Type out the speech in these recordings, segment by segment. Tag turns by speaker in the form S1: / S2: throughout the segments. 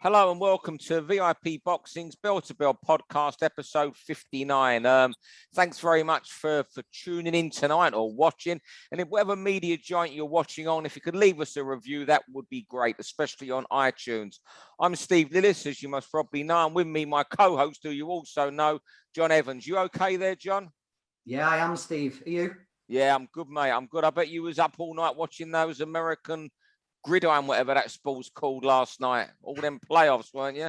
S1: Hello and welcome to VIP Boxing's Bell to Bell podcast, episode 59. Thanks very much for tuning in tonight or watching. And in whatever media giant you're watching on, if you could leave us a review, that would be great, especially on iTunes. I'm Steve Lillis, as you must probably know. And with me, my co-host, who you also know, John Evans. You okay there, John?
S2: Yeah, I am, Steve. Are you?
S1: Yeah, I'm good, mate. I'm good. I bet you was up all night watching those American gridiron, whatever that sport's called, last night. All them playoffs, weren't you?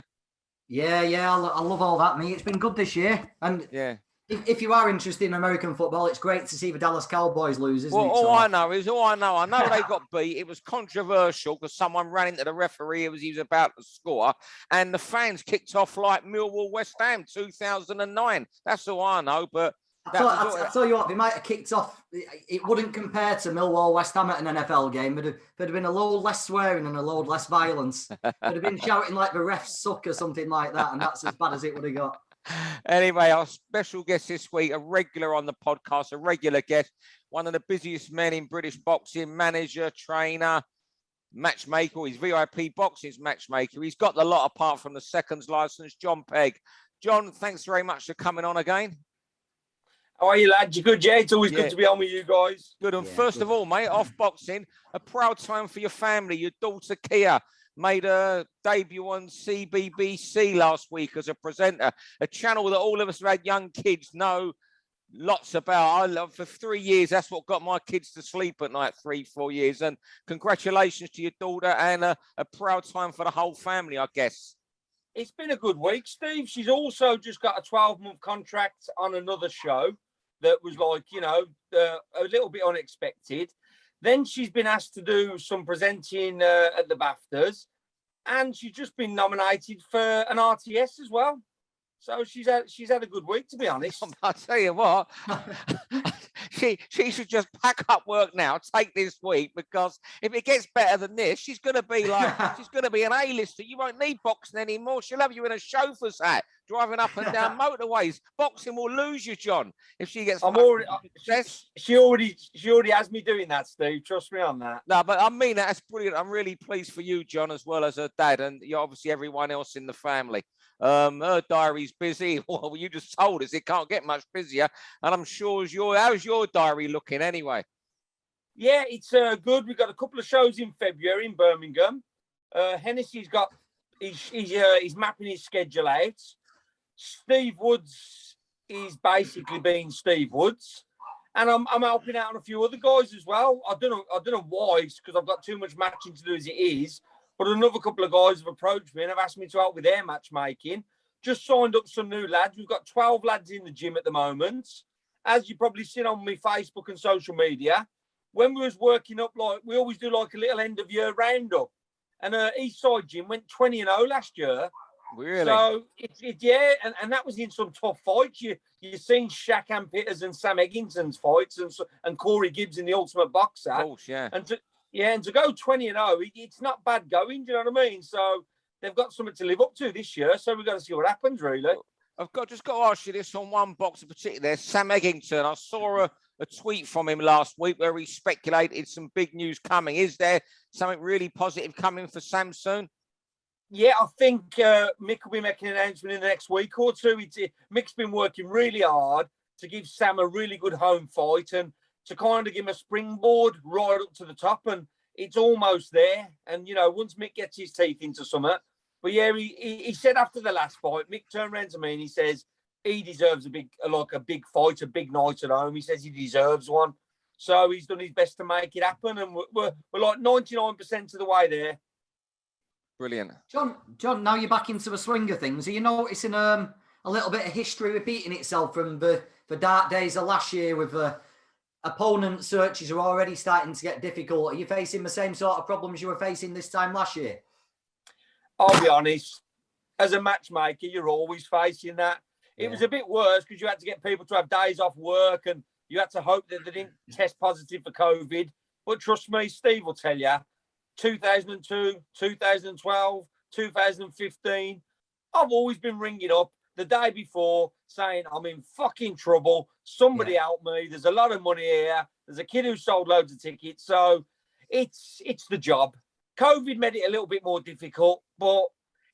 S2: Yeah, I love all that, mate. It's been good this year. And
S1: yeah,
S2: if you are interested in American football, it's great to see the Dallas Cowboys lose, isn't it?
S1: All I know they got beat. It was controversial because someone ran into the referee as he was about to score, and the fans kicked off like Millwall West Ham 2009. That's all I know, but
S2: I tell you what, they might have kicked off. It wouldn't compare to Millwall West Ham at an NFL game. There'd have been a load less swearing and a load less violence. They'd have been shouting like the refs suck or something like that, and that's as bad as it would have got.
S1: Anyway, our special guest this week, a regular on the podcast, a regular guest, one of the busiest men in British boxing, manager, trainer, matchmaker. He's VIP Boxing's matchmaker. He's got the lot apart from the seconds license, Jon Pegg. John, thanks very much for coming on again.
S3: How are you, lad? You good? Yeah, it's always good to be on with you guys.
S1: Good. And first of all, mate, off boxing, a proud time for your family. Your daughter, Kia, made a debut on CBBC last week as a presenter, a channel that all of us who had young kids know lots about. I love for 3 years. That's what got my kids to sleep at night, 3-4 years. And congratulations to your daughter and a proud time for the whole family, I guess.
S3: It's been a good week, Steve. She's also just got a 12-month contract on another show that was like, a little bit unexpected. Then she's been asked to do some presenting at the BAFTAs, and she's just been nominated for an RTS as well. So she's had a good week, to be honest.
S1: I'll tell you what, she should just pack up work now, take this week, because if it gets better than this, she's going to be an A-lister. You won't need boxing anymore. She'll have you in a chauffeur's hat, driving up and down motorways. Boxing will lose you, John, if she gets.
S3: She already has me doing that, Steve. Trust me on that.
S1: No, but I mean that's brilliant. I'm really pleased for you, John, as well as her dad, and obviously everyone else in the family. Her diary's busy. Well, you just told us it can't get much busier, and I'm sure how's your diary looking anyway?
S3: Yeah, it's good. We've got a couple of shows in February in Birmingham. Hennessy's got he's mapping his schedule out. Steve Woods is basically being Steve Woods, and I'm helping out on a few other guys as well. I don't know why, because I've got too much matching to do as it is. But another couple of guys have approached me and have asked me to help with their matchmaking. Just signed up some new lads. We've got 12 lads in the gym at the moment. As you've probably seen on my Facebook and social media, when we was working up, like we always do like a little end of year roundup. And Eastside Gym went 20-0 last year.
S1: Really?
S3: So and that was in some tough fights. You've seen Shaq and Pitters and Sam Egginton's fights and Corey Gibbs in the Ultimate Boxer.
S1: Of course, yeah.
S3: And to go 20-0, it's not bad going. Do you know what I mean? So they've got something to live up to this year. So we've got to see what happens, really.
S1: I've just got to ask you this on one box in particular. Sam Eggington. I saw a tweet from him last week where he speculated some big news coming. Is there something really positive coming for Sam soon?
S3: Yeah, I think Mick will be making an announcement in the next week or two. Mick's been working really hard to give Sam a really good home fight and to kind of give him a springboard right up to the top, and it's almost there. And, once Mick gets his teeth into something. But, yeah, he said after the last fight, Mick turned around to me and he says he deserves a big fight, a big night at home. He says he deserves one. So he's done his best to make it happen, and we're like 99% of the way there.
S1: Brilliant.
S2: John, now you're back into the swing of things. Are you noticing a little bit of history repeating itself from the dark days of last year with the opponent searches are already starting to get difficult? Are you facing the same sort of problems you were facing this time last year?
S3: I'll be honest. As a matchmaker, you're always facing that. It was a bit worse because you had to get people to have days off work and you had to hope that they didn't test positive for COVID. But trust me, Steve will tell you, 2002, 2012, 2015, I've always been ringing up the day before saying, I'm in fucking trouble. Somebody help me. There's a lot of money here. There's a kid who sold loads of tickets. So it's the job. COVID made it a little bit more difficult, but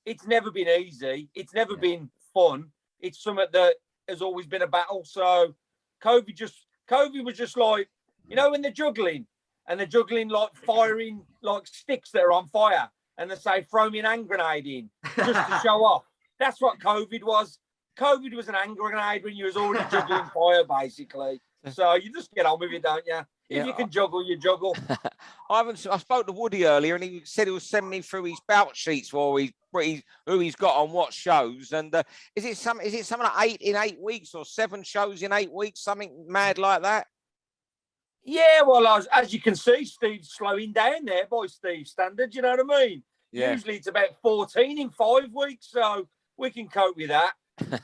S3: it's never been easy. It's never been fun. It's something that has always been a battle. So COVID was just like, you know, when they're juggling and they're juggling like firing like sticks that are on fire and they say, throw me an hand grenade in just to show off. That's what COVID was. COVID was an hand grenade when you was already juggling fire, basically. So you just get on with it, don't you? If you can juggle, you juggle.
S1: I spoke to Woody earlier, and he said he was sending me through his bout sheets for who he's got on what shows. And is it something like 8 in 8 weeks or 7 shows in 8 weeks, something mad like that?
S3: Yeah, well, as you can see, Steve's slowing down there by Steve's standards. You know what I mean? Yeah. Usually it's about 14 in 5 weeks, so we can cope with that.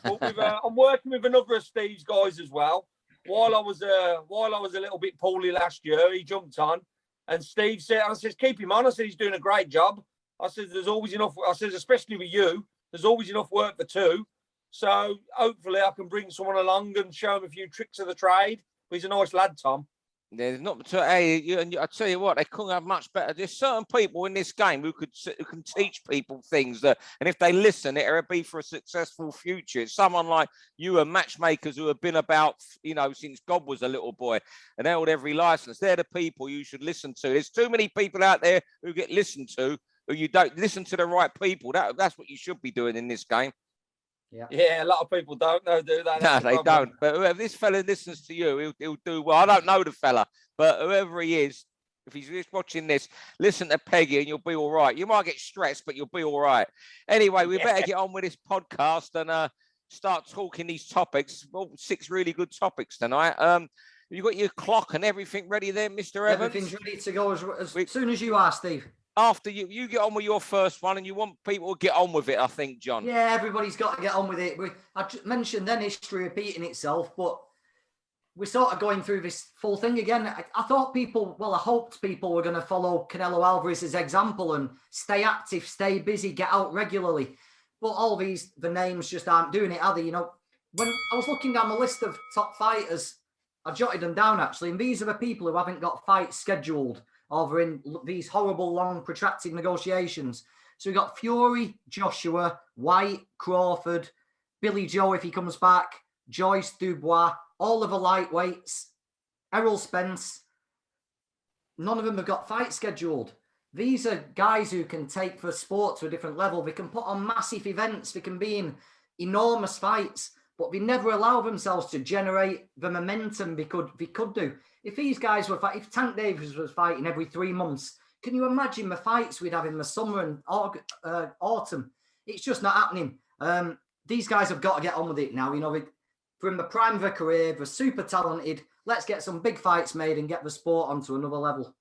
S3: But I'm working with another of Steve's guys as well. While I was a little bit poorly last year, he jumped on, and Steve said, "I said keep him on." I said he's doing a great job. I said there's always enough. I said especially with you, there's always enough work for 2. So hopefully I can bring someone along and show him a few tricks of the trade. But he's a nice lad, Tom.
S1: There's not. Hey, I tell you what, they couldn't have much better. There's certain people in this game who can teach people things that, and if they listen, it'll be for a successful future. It's someone like you and matchmakers who have been about, you know, since God was a little boy and held every license. They're the people you should listen to. There's too many people out there who get listened to who you don't listen to the right people. That's what you should be doing in this game.
S3: Yeah, a lot of people don't know, do they?
S1: No, they don't. But whoever this fella listens to you, he'll do well. I don't know the fella, but whoever he is, if he's just watching this, listen to Peggy and you'll be all right. You might get stressed, but you'll be all right. Anyway, we better get on with this podcast and start talking these topics. Well, 6 really good topics tonight. You got your clock and everything ready there, Mr. Evans?
S2: Everything's ready to go as soon as you are, Steve.
S1: After you get on with your first one, and you want people to get on with it, I think, John.
S2: Yeah, everybody's got to get on with it. I mentioned then history repeating itself, but we're sort of going through this full thing again. I thought I hoped people were going to follow Canelo Alvarez's example and stay active, stay busy, get out regularly. But all the names just aren't doing it, are they? You know, when I was looking down the list of top fighters, I jotted them down actually, and these are the people who haven't got fights scheduled over in these horrible, long, protracted negotiations. So we got Fury, Joshua, White, Crawford, Billy Joe if he comes back, Joyce, Dubois, all of the lightweights, Errol Spence. None of them have got fights scheduled. These are guys who can take the sport to a different level. They can put on massive events. They can be in enormous fights, but they never allow themselves to generate the momentum they could do. If these guys were if Tank Davis was fighting every 3 months, can you imagine the fights we'd have in the summer and autumn? It's just not happening. These guys have got to get on with it now. You know, from the prime of their career, they're super talented. Let's get some big fights made and get the sport onto another level.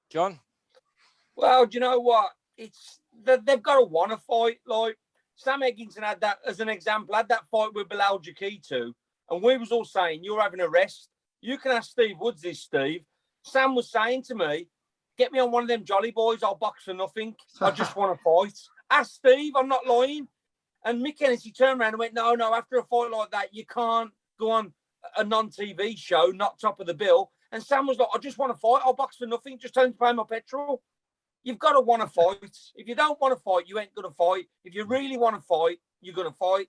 S1: John?
S3: Well, do you know what? They've got to want to fight. Like Sam Egginson had that as an example, had that fight with Bilal Jakitu. And we was all saying, you're having a rest. You can ask Steve Woods this, Steve. Sam was saying to me, get me on one of them jolly boys. I'll box for nothing. I just want to fight. Ask Steve. I'm not lying. And Mick Hennessy turned around and went, no, after a fight like that, you can't go on a non-TV show, not top of the bill. And Sam was like, I just want to fight. I'll box for nothing. Just tell him to pay my petrol. You've got to want to fight. If you don't want to fight, you ain't going to fight. If you really want to fight, you're going to fight.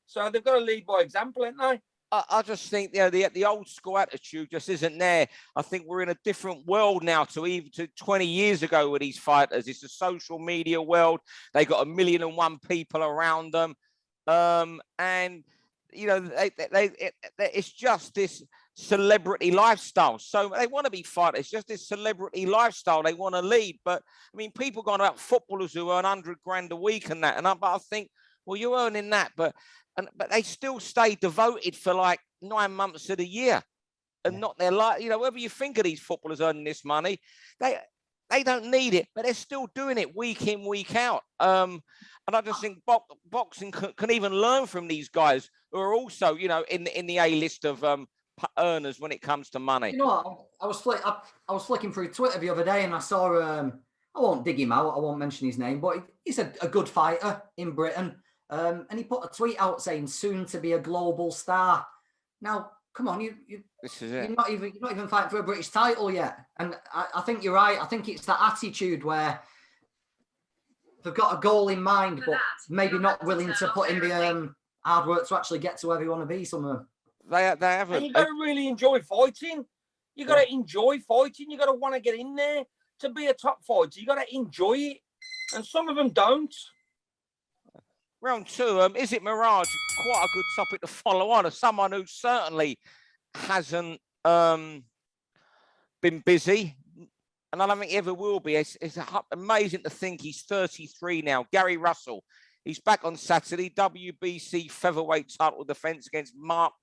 S3: So they've got to lead by example, ain't they?
S1: I just think, you know, the old school attitude just isn't there. I think we're in a different world now to 20 years ago with these fighters. It's a social media world. They got 1,000,001 people around them. And, you know, it's just this celebrity lifestyle. So they want to be fighters. It's just this celebrity lifestyle they want to lead. But, I mean, people going about footballers who earn 100 grand a week and that. But I think, well, you're earning that, but they still stay devoted for like 9 months of the year and not their life. You know, whatever you think of these footballers earning this money, they don't need it, but they're still doing it week in, week out. And I just think boxing can even learn from these guys who are also, you know, in the A list of earners when it comes to money.
S2: You know what? I was flicking through Twitter the other day and I saw, I won't dig him out, I won't mention his name, but he's a good fighter in Britain. And he put a tweet out saying soon to be a global star. Now, come on,
S1: this is it.
S2: You're not even fighting for a British title yet. And I think you're right. I think it's that attitude where they've got a goal in mind, but maybe not willing to put in the hard work to actually get to where they want to be. Some of them.
S1: They haven't.
S3: And you got to really enjoy fighting. You got to enjoy fighting. You got to want to get in there to be a top fighter. You got to enjoy it, and some of them don't.
S1: Round 2, is it Mirage? Quite a good topic to follow on as someone who certainly hasn't been busy, and I don't think he ever will be. It's amazing to think he's 33 now. Gary Russell, he's back on Saturday. WBC featherweight title defense against Mark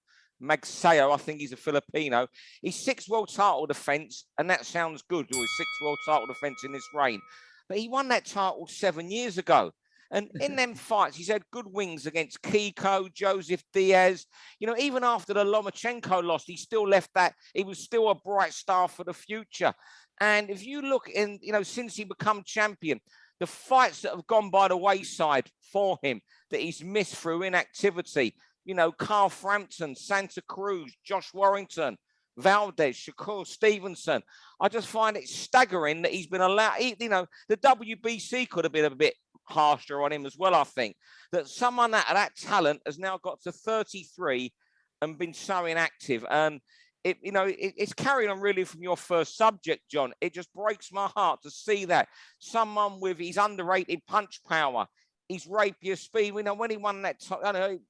S1: Magsayo. I think he's a Filipino. He's 6th world title defense, and that sounds good. Or his 6th world title defense in this reign, but he won that title 7 years ago. And in them fights, he's had good wins against Kiko, Joseph Diaz. You know, even after the Lomachenko loss, he still left that. He was still a bright star for the future. And if you look in, you know, since he become champion, the fights that have gone by the wayside for him that he's missed through inactivity, you know, Carl Frampton, Santa Cruz, Josh Warrington, Valdez, Shakur Stevenson. I just find it staggering that he's been allowed, you know, the WBC could have been a bit harsher on him as well. I think that someone that talent has now got to 33 and been so inactive. And it's carrying on really from your first subject, John. It just breaks my heart to see that someone with his underrated punch power, his rapier speed. We know when he won that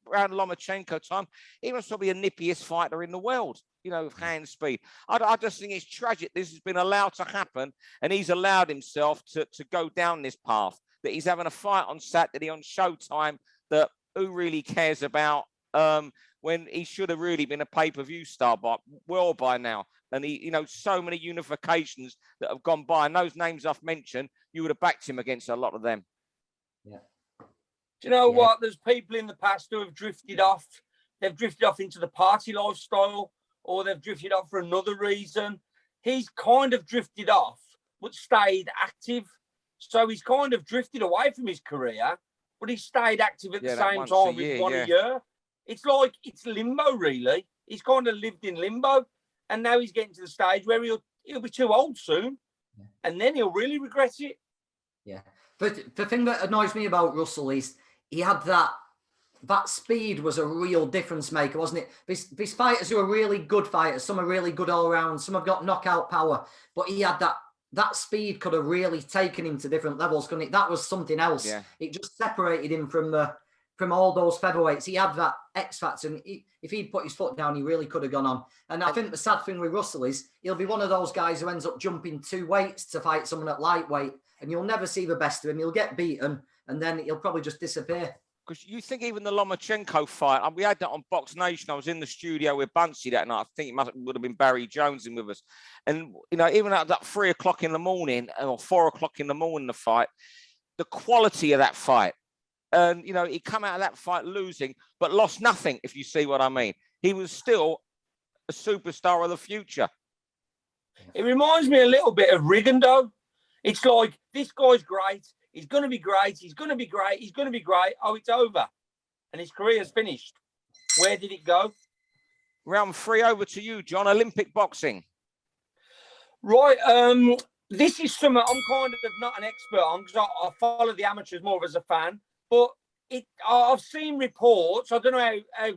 S1: around Lomachenko time, he was probably the nippiest fighter in the world, you know, with hand speed. I just think it's tragic this has been allowed to happen, and he's allowed himself to go down this path, that he's having a fight on Saturday on Showtime that who really cares about, when he should have really been a pay-per-view star by now. And he, you know, so many unifications that have gone by, and those names I've mentioned, you would have backed him against a lot of them.
S2: Yeah.
S3: Do you know what? There's people in the past who have drifted off. They've drifted off into the party lifestyle, or they've drifted off for another reason. He's kind of drifted off, but stayed active. So he's kind of drifted away from his career, but he stayed active at the same time with one a year. It's like it's limbo, really. He's kind of lived in limbo, and now he's getting to the stage where he'll be too old soon, and then he'll really regret it. Yeah.
S2: But the thing that annoys me about Russell is he had that speed was a real difference maker, wasn't it? These fighters who are really good fighters, some are really good all around, some have got knockout power, but he had that speed could have really taken him to different levels, couldn't it? That was something else. Yeah. It just separated him from all those featherweights. He had that X factor, and if he'd put his foot down, he really could have gone on. And I think the sad thing with Russell is he'll be one of those guys who ends up jumping 2 weights to fight someone at lightweight, and you'll never see the best of him. He'll get beaten, and then he'll probably just disappear.
S1: Because you think even the Lomachenko fight, and we had that on Box Nation. I was in the studio with Buncey that night. I think it would have been Barry Jones in with us. And, you know, even at that 3 o'clock in the morning or 4 o'clock in the morning, the fight, the quality of that fight. And, you know, he come out of that fight losing, but lost nothing, if you see what I mean. He was still a superstar of the future.
S3: It reminds me a little bit of Rigondeaux. It's like, this guy's great. He's going to be great. He's going to be great. He's going to be great. Oh, it's over. And his career's finished. Where did it go?
S1: Round 3, over to you, John. Olympic boxing.
S3: Right. This is something I'm kind of not an expert on, because I follow the amateurs more as a fan. But I've seen reports, I don't know how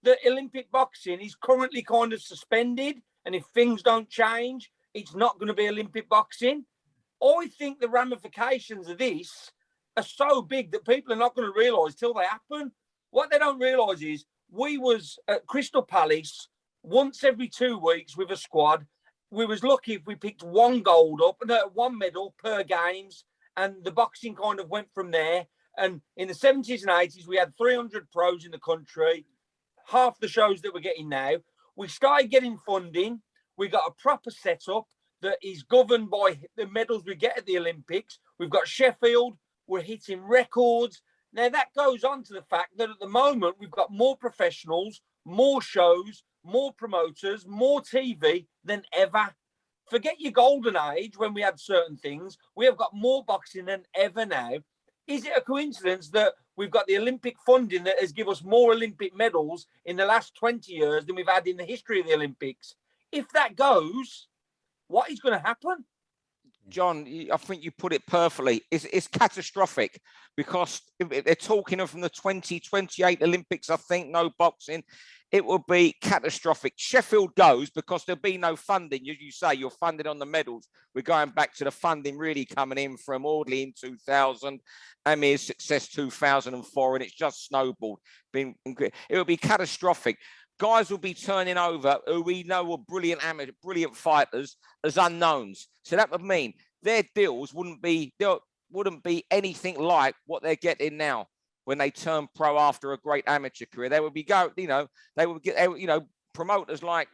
S3: the Olympic boxing is currently kind of suspended. And if things don't change, it's not going to be Olympic boxing. I think the ramifications of this are so big that people are not going to realise till they happen. What they don't realise is we was at Crystal Palace once every 2 weeks with a squad. We was lucky if we picked 1 gold up and 1 medal per games, and the boxing kind of went from there. And in the 70s and 80s, we had 300 pros in the country, half the shows that we're getting now. We started getting funding. We got a proper setup that is governed by the medals we get at the Olympics. We've got Sheffield. We're hitting records. Now, that goes on to the fact that at the moment, we've got more professionals, more shows, more promoters, more TV than ever. Forget your golden age when we had certain things. We have got more boxing than ever now. Is it a coincidence that we've got the Olympic funding that has given us more Olympic medals in the last 20 years than we've had in the history of the Olympics? If that goes, what is going to happen?
S1: John, I think you put it perfectly. It's catastrophic because if they're talking from the 2028 Olympics, I think, no boxing. It will be catastrophic. Sheffield goes because there'll be no funding. As you say, you're funded on the medals. We're going back to the funding really coming in from Audley in 2000, Amir's success 2004, and it's just snowballed. It will be catastrophic. Guys will be turning over who we know were brilliant fighters as unknowns. So that would mean their deals wouldn't be anything like what they're getting now when they turn pro after a great amateur career. They would be they would get, promoters like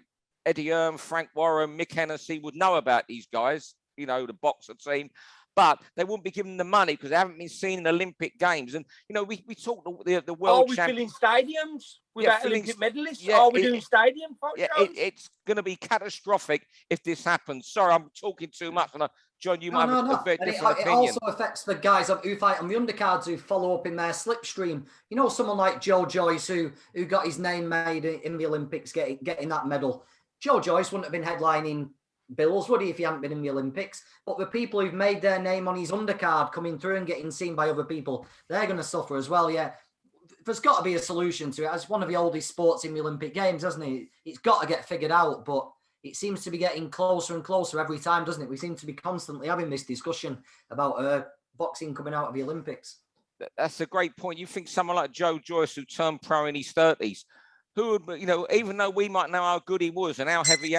S1: Eddie Earn, Frank Warren, Mick Hennessy would know about these guys, the boxer team. But they wouldn't be given the money because they haven't been seen in Olympic Games. And, we talked the world
S3: champion. Are we filling stadiums without Olympic medalists?
S1: Yeah,
S3: are we doing stadium shows?
S1: It's going to be catastrophic if this happens. Sorry, I'm talking too much. And John, you might have a very different opinion.
S2: It also affects the guys who fight on the undercards who follow up in their slipstream. Someone like Joe Joyce who got his name made in the Olympics getting that medal. Joe Joyce wouldn't have been headlining bills, would he, if he hadn't been in the Olympics? But the people who've made their name on his undercard coming through and getting seen by other people, they're going to suffer as well. Yeah, there's got to be a solution to it. It's one of the oldest sports in the Olympic Games, hasn't it? It's got to get figured out, but it seems to be getting closer and closer every time, doesn't it? We seem to be constantly having this discussion about boxing coming out of the Olympics.
S1: That's a great point. You think someone like Joe Joyce, who turned pro in his 30s, who would, even though we might know how good he was and how heavy.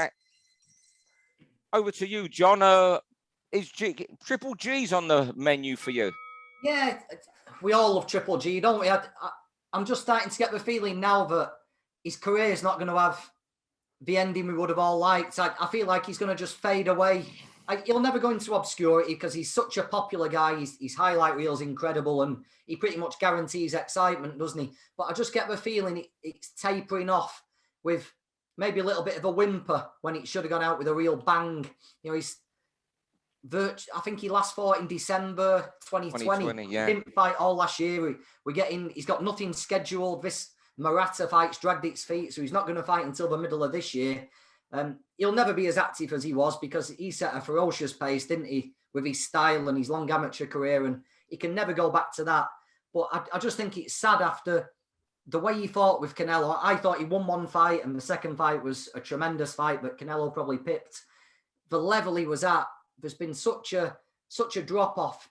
S1: Over to you, John. Is Triple G's on the menu for you?
S2: Yeah, we all love Triple G, don't we? I'm just starting to get the feeling now that his career is not going to have the ending we would have all liked. I feel like he's going to just fade away. He'll never go into obscurity because he's such a popular guy. His highlight reel's incredible and he pretty much guarantees excitement, doesn't he? But I just get the feeling it's tapering off with maybe a little bit of a whimper when it should have gone out with a real bang. I think he last fought in December 2020.
S1: Yeah.
S2: He didn't fight all last year. He's got nothing scheduled. This Murata fight's dragged its feet, so he's not going to fight until the middle of this year. He'll never be as active as he was because he set a ferocious pace, didn't he, with his style and his long amateur career, and he can never go back to that. But I just think it's sad after the way he fought with Canelo. I thought he won one fight and the second fight was a tremendous fight, but Canelo probably pipped. The level he was at, there's been such a drop-off,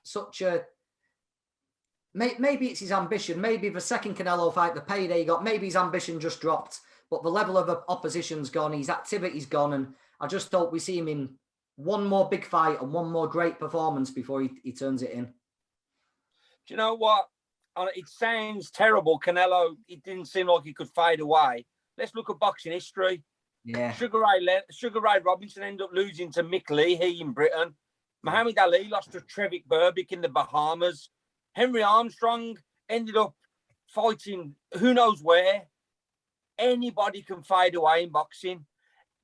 S2: maybe it's his ambition. Maybe the second Canelo fight, the payday he got, maybe his ambition just dropped, but the level of opposition's gone, his activity's gone, and I just hope we see him in one more big fight and one more great performance before he turns it in.
S3: Do you know what? It sounds terrible, Canelo. It didn't seem like he could fade away. Let's look at boxing history.
S2: Yeah.
S3: Sugar Ray Robinson ended up losing to Mick Lee, he in Britain. Muhammad Ali lost to Trevick Burbick in the Bahamas. Henry Armstrong ended up fighting who knows where. Anybody can fade away in boxing.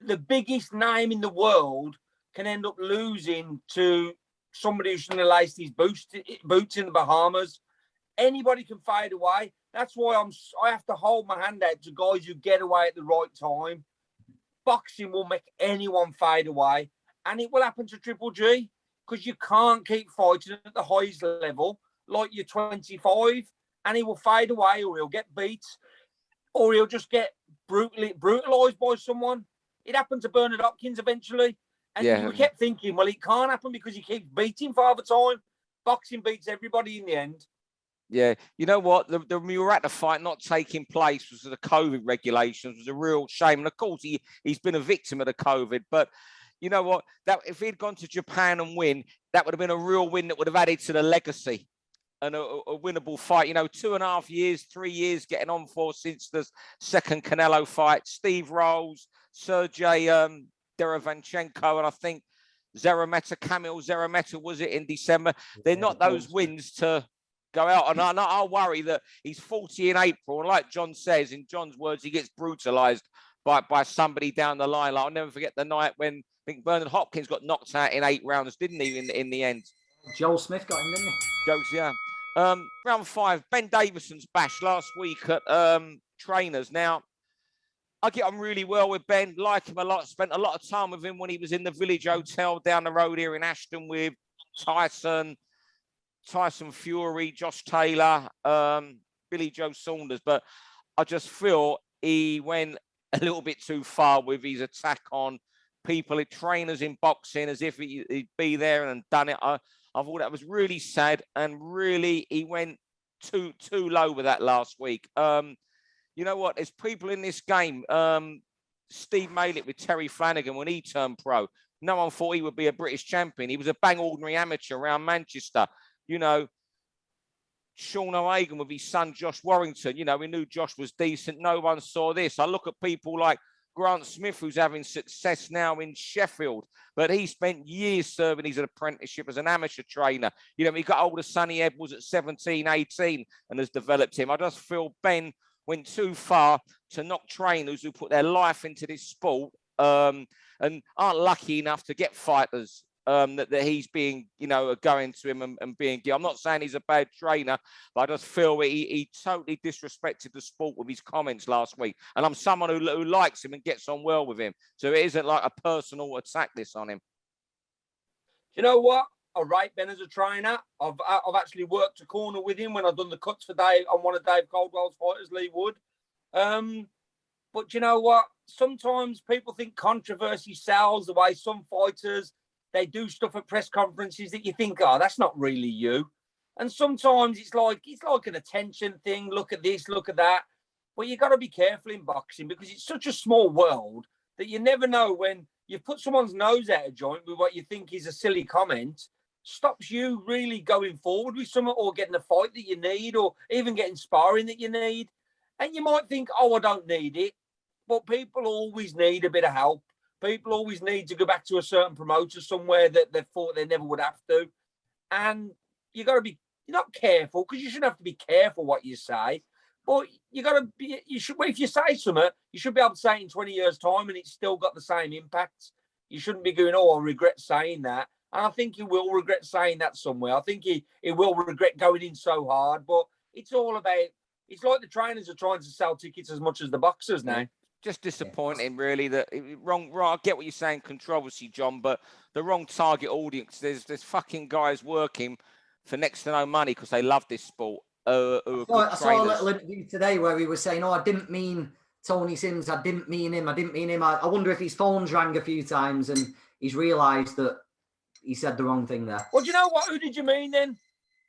S3: The biggest name in the world can end up losing to somebody who shouldn't have laced his boots in the Bahamas. Anybody can fade away. That's why I have to hold my hand out to guys who get away at the right time. Boxing will make anyone fade away, and it will happen to Triple G because you can't keep fighting at the highest level like you're 25, and he will fade away, or he'll get beat, or he'll just get brutalized by someone. It happened to Bernard Hopkins eventually, and we kept thinking, well, it can't happen because he keeps beating Father Time. Boxing beats everybody in the end.
S1: Yeah, you know what? The Murata fight not taking place was the COVID regulations was a real shame. And of course, he's been a victim of the COVID. But you know what? That if he'd gone to Japan and win, that would have been a real win that would have added to the legacy and a winnable fight. 2.5 years, 3 years getting on for since the second Canelo fight. Steve Rolls, Sergey Derevyanchenko, and I think Kamil Zerameta was it in December. They're not those wins to go out, and I'll worry that he's 40 in April, and like John says, in John's words, he gets brutalised by somebody down the line. I'll never forget the night when I think Bernard Hopkins got knocked out in 8 rounds, didn't he? In the end,
S2: Joel Smith got him, didn't he?
S1: Jokes, yeah. Round 5, Ben Davison's bash last week at Trainers. Now, I get on really well with Ben, like him a lot. Spent a lot of time with him when he was in the Village Hotel down the road here in Ashton with Tyson Fury, Josh Taylor, Billy Joe Saunders. But I just feel he went a little bit too far with his attack on people, trainers in boxing, as if he'd be there and done it. I thought that was really sad, and really he went too low with that last week. You know what? There's people in this game. Steve Malett with Terry Flanagan, when he turned pro, no one thought he would be a British champion. He was a bang ordinary amateur around Manchester. You know, Sean O'Hagan with his son Josh Warrington. You know, we knew Josh was decent. No one saw this. I look at people like Grant Smith, who's having success now in Sheffield, but he spent years serving his apprenticeship as an amateur trainer. You know, he got older. Sonny Edwards at 17, 18 and has developed him. I just feel Ben went too far to knock trainers who put their life into this sport and aren't lucky enough to get fighters that he's being, you know, going to him and being. I'm not saying he's a bad trainer, but I just feel he totally disrespected the sport with his comments last week. And I'm someone who likes him and gets on well with him. So it isn't like a personal attack this on him.
S3: You know what? I rate Ben as a trainer. I've actually worked a corner with him when I've done the cuts for Dave on one of Dave Caldwell's fighters, Lee Wood. But you know what? Sometimes people think controversy sells, the way some fighters, they do stuff at press conferences that you think, oh, that's not really you. And sometimes it's like an attention thing. Look at this, look at that. But you got to be careful in boxing because it's such a small world that you never know when you put someone's nose out of joint with what you think is a silly comment. Stops you really going forward with someone or getting a fight that you need or even getting sparring that you need. And you might think, oh, I don't need it. But people always need a bit of help. People always need to go back to a certain promoter somewhere that they thought they never would have to. And you got to be, you're not careful because you shouldn't have to be careful what you say. But you got to be, you should, if you say something, you should be able to say it in 20 years' time and it's still got the same impact. You shouldn't be going, oh, I regret saying that. And I think he will regret saying that somewhere. I think he will regret going in so hard. But it's all about, it's like the trainers are trying to sell tickets as much as the boxers now.
S1: Just disappointing, really. That wrong. I get what you're saying, controversy, John, but the wrong target audience. There's fucking guys working for next to no money because they love this sport. I
S2: saw a little interview today where he was saying, "Oh, I didn't mean Tony Sims. I didn't mean him. I wonder if his phone's rang a few times and he's realised that he said the wrong thing there."
S3: Well, do you know what? Who did you mean then?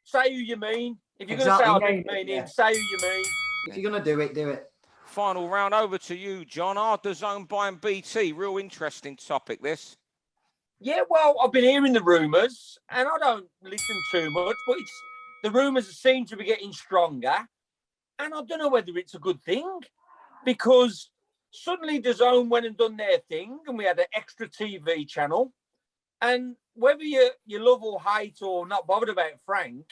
S3: Say who you mean. If you're going to say I didn't mean him, say who you mean.
S2: If you're going to do it, do it.
S1: Final round over to you, John. Are DAZN buying BT? Real interesting topic, this.
S3: Yeah, well, I've been hearing the rumours, and I don't listen too much, but the rumours seem to be getting stronger, and I don't know whether it's a good thing, because suddenly DAZN went and done their thing, and we had an extra TV channel, and whether you love or hate or not bothered about Frank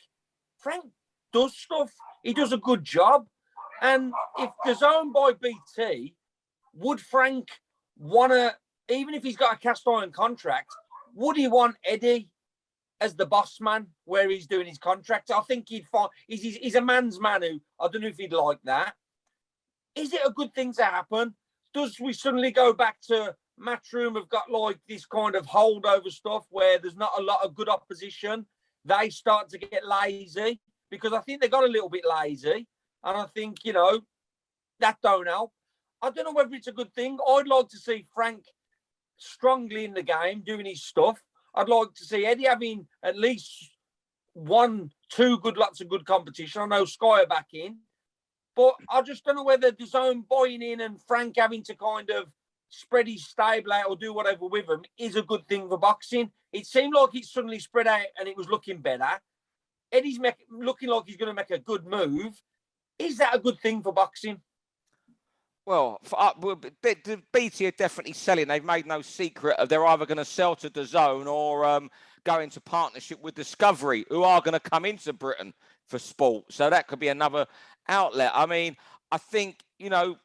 S3: does stuff. He does a good job. And if DAZN buy BT, would Frank want to, even if he's got a cast iron contract, would he want Eddie as the boss man where he's doing his contract? I think he'd find, he's a man's man who, I don't know if he'd like that. Is it a good thing to happen? Does we suddenly go back to Matchroom have got like this kind of holdover stuff where there's not a lot of good opposition? They start to get lazy because I think they got a little bit lazy. And I think, you know, that don't help. I don't know whether it's a good thing. I'd like to see Frank strongly in the game, doing his stuff. I'd like to see Eddie having at least 1-2 lots of good competition. I know Sky are back in. But I just don't know whether DAZN buying in and Frank having to kind of spread his stable out or do whatever with him is a good thing for boxing. It seemed like it suddenly spread out and it was looking better. Eddie's looking like he's going to make a good move. Is that a good thing for boxing?
S1: Well, the BT are definitely selling. They've made no secret of they're either going to sell to DAZN or go into partnership with Discovery, who are going to come into Britain for sport. So that could be another outlet. I mean, I think, you know,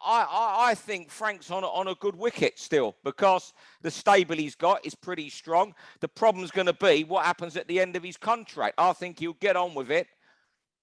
S1: I think Frank's on a good wicket still because the stable he's got is pretty strong. The problem's going to be what happens at the end of his contract. I think he'll get on with it.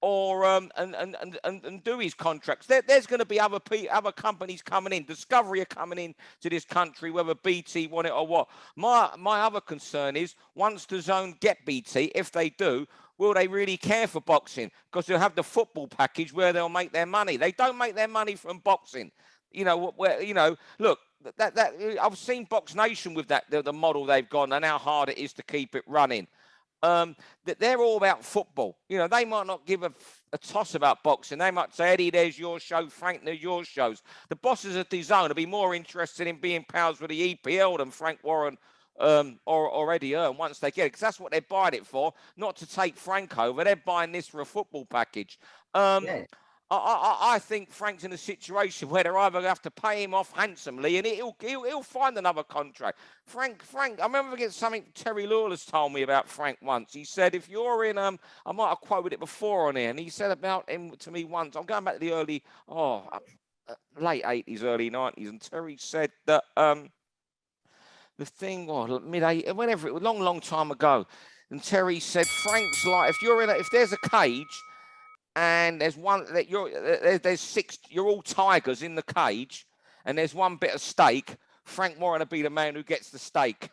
S1: or and do his contracts. There's going to be other companies coming in. Discovery are coming in to this country, whether BT want it or what. My other concern is once the DAZN get BT, if they do, will they really care for boxing? Because they'll have the football package where they'll make their money. They don't make their money from boxing. You know, where, you know, look, that I've seen Box Nation with that the model they've gone and how hard it is to keep it running. That they're all about football. You know, they might not give a toss about boxing. They might say, Eddie, there's your show. Frank, there's your shows. The bosses at DAZN will be more interested in being pals with the EPL than Frank Warren or Eddie Earn once they get it, because that's what they're buying it for, not to take Frank over. They're buying this for a football package. Yeah. I think Frank's in a situation where they're either going to have to pay him off handsomely and he'll find another contract. Frank, I remember getting something Terry Lillis told me about Frank once. He said, if you're in, I might have quoted it before on here, and he said about him to me once, I'm going back to the late 80s, early 90s, and Terry said that the thing, mid-80s, whenever, it was a long time ago, and Terry said, Frank's like, if there's a cage, and there's one that there's six, you're all tigers in the cage, and there's one bit of steak, Frank Warren will be the man who gets the steak.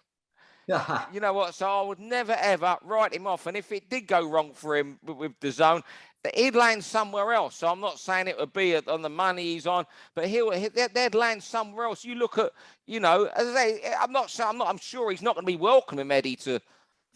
S1: You know what? So I would never ever write him off. And if it did go wrong for him with DAZN, he'd land somewhere else. So I'm not saying it would be on the money he's on, but they'd land somewhere else. You look at, you know, as I say, I'm sure he's not going to be welcoming Eddie to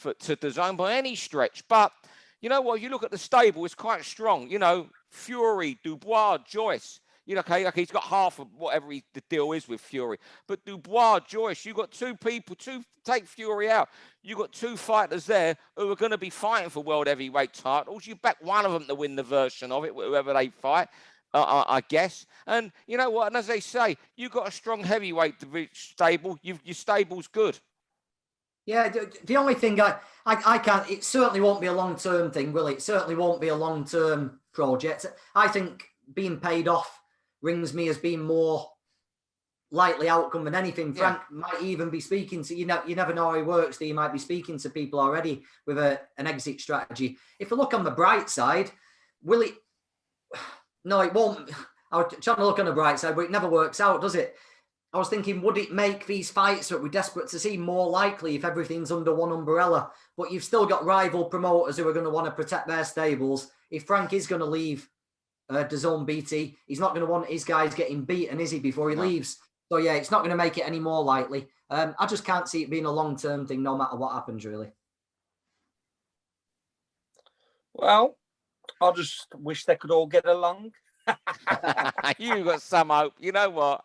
S1: DAZN by any stretch, but. You know what? You look at the stable; it's quite strong. You know, Fury, Dubois, Joyce. You know, okay, he's got half of whatever the deal is with Fury. But Dubois, Joyce, you got take Fury out. You got two fighters there who are going to be fighting for world heavyweight titles. You back one of them to win the version of it, whoever they fight, I guess. And you know what? And as they say, you got a strong heavyweight stable. Your stable's good.
S2: Yeah, the only thing I can't, it certainly won't be a long-term thing, will it? It certainly won't be a long-term project. I think being paid off rings me as being more likely outcome than anything. Yeah. Frank might even be speaking to, you never know how he works, he might be speaking to people already with an exit strategy. If we look on the bright side, will it? No, it won't. I was trying to look on the bright side, but it never works out, does it? I was thinking, would it make these fights that we're desperate to see more likely if everything's under one umbrella? But you've still got rival promoters who are going to want to protect their stables. If Frank is going to leave DAZN BT, he's not going to want his guys getting beaten, is he, before he leaves? So, yeah, it's not going to make it any more likely. I just can't see it being a long-term thing, no matter what happens, really.
S3: Well, I just wish they could all get along.
S1: You got some hope. You know what?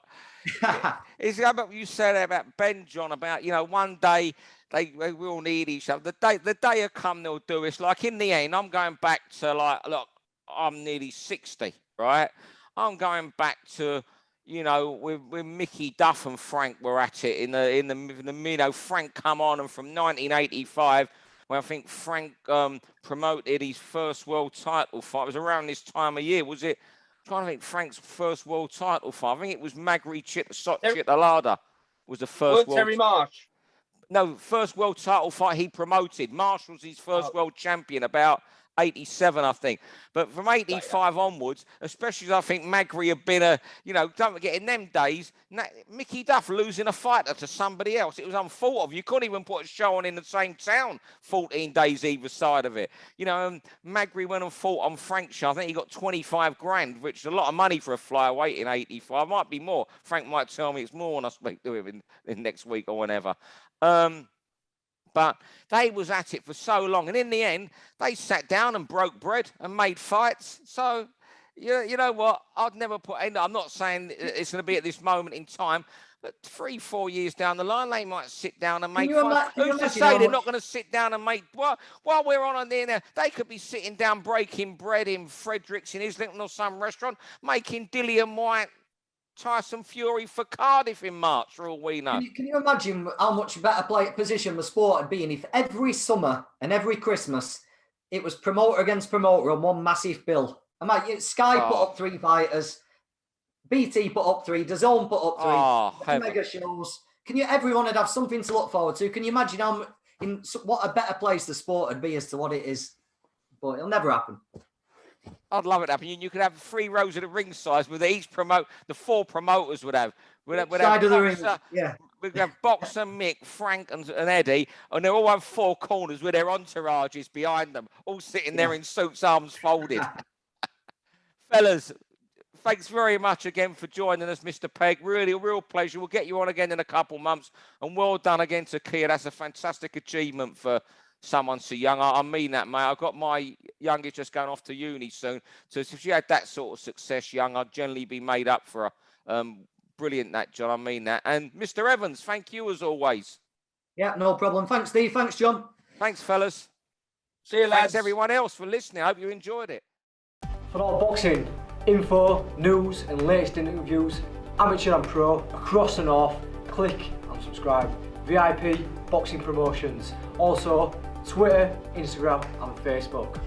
S1: It's about what you said about Ben, John, about, you know, one day they will need each other. The day will come, they'll do it. It's like, in the end, I'm going back to, like, look, I'm nearly 60, right? I'm going back to, you know, with Mickey Duff and Frank were at it in the you know, Frank come on, and from 1985, when I think Frank promoted his first world title fight, it was around this time of year, was it? I'm trying to think Frank's first world title fight. I think it was Magri Chitalada was the first world.
S3: Terry Marsh.
S1: No, first world title fight he promoted. Marsh was his first world champion about 87, I think. But from 85 onwards, especially as I think Magri had been you know, don't forget, in them days, Mickey Duff losing a fighter to somebody else, it was unthought of. You couldn't even put a show on in the same town 14 days either side of it. You know, Magri went and fought on Frank's show. I think he got 25 grand, which is a lot of money for a flyweight in 85. Might be more. Frank might tell me it's more when I speak to him in next week or whenever. But they was at it for so long. And in the end, they sat down and broke bread and made fights. So, you know what? I'd never I'm not saying it's going to be at this moment in time, but 3-4 years down the line, they might sit down and make fights. Who's to say they're not going to sit down and make... While we're on there, they could be sitting down breaking bread in Fredericks, in Islington or some restaurant, making Dillian White, Tyson Fury for Cardiff in March, for all we know.
S2: Can you imagine how much better position the sport would be in if every summer and every Christmas it was promoter against promoter on one massive bill? Sky put up 3 fighters, BT put up 3, DAZN put up 3, mega shows. Everyone would have something to look forward to. Can you imagine what a better place the sport would be as to what it is? But it'll never happen.
S1: I'd love it to happen. You could have 3 rows of the ring size with each the 4 promoters would have. We'd have
S2: Side of the ring,
S1: Boxer,
S2: yeah.
S1: we'd have Boxer, Mick, Frank, and Eddie, and they all have 4 corners with their entourages behind them, all sitting there in suits, arms folded. Fellas, thanks very much again for joining us, Mr. Pegg. Really a real pleasure. We'll get you on again in a couple months, and well done again to Kia. That's a fantastic achievement for someone so young. I mean that, mate. I've got my youngest just going off to uni soon. So if she had that sort of success young, I'd generally be made up for her. Brilliant, that, John. I mean that. And Mr. Evans, thank you as always.
S2: Yeah, no problem. Thanks, Steve. Thanks, John.
S1: Thanks, fellas.
S3: See you, lads.
S1: Thanks, everyone else, for listening. I hope you enjoyed it.
S4: For all boxing info, news and latest interviews, amateur and pro, across the north, click and subscribe. VIP Boxing Promotions. Also, Twitter, Instagram and Facebook.